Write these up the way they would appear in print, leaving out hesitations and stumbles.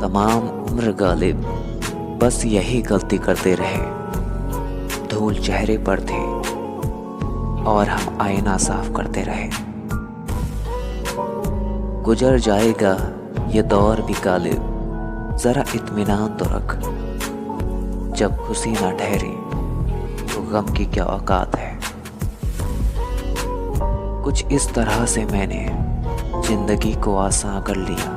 तमाम उम्र गालिब बस यही गलती करते रहे। धूल चेहरे पर थे और हम आईना साफ करते रहे। गुजर जाएगा ये दौर भी गालिब, जरा इत्मीनान तो रख। जब खुशी ना ठहरी तो गम की क्या औकात है। कुछ इस तरह से मैंने जिंदगी को आसान कर लिया।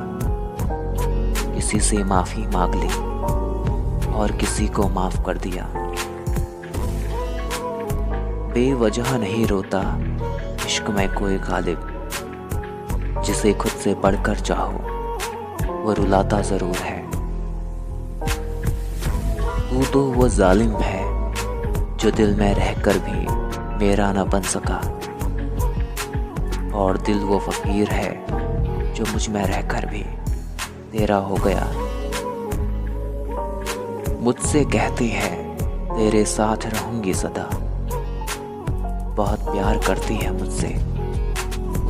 किसी से माफी मांग ली और किसी को माफ कर दिया। बेवजह नहीं रोता इश्क में कोई गालिब, जिसे खुद से बढ़कर चाहो वो रुलाता जरूर है। तू तो वो जालिम है जो दिल में रहकर भी मेरा न बन सका, और दिल वो फकीर है जो मुझ में रहकर भी तेरा हो गया। मुझसे कहती है तेरे साथ रहूंगी सदा, बहुत प्यार करती है मुझसे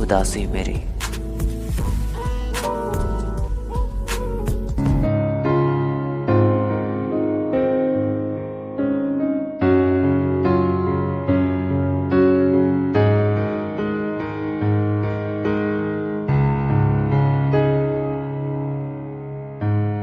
उदासी मेरी।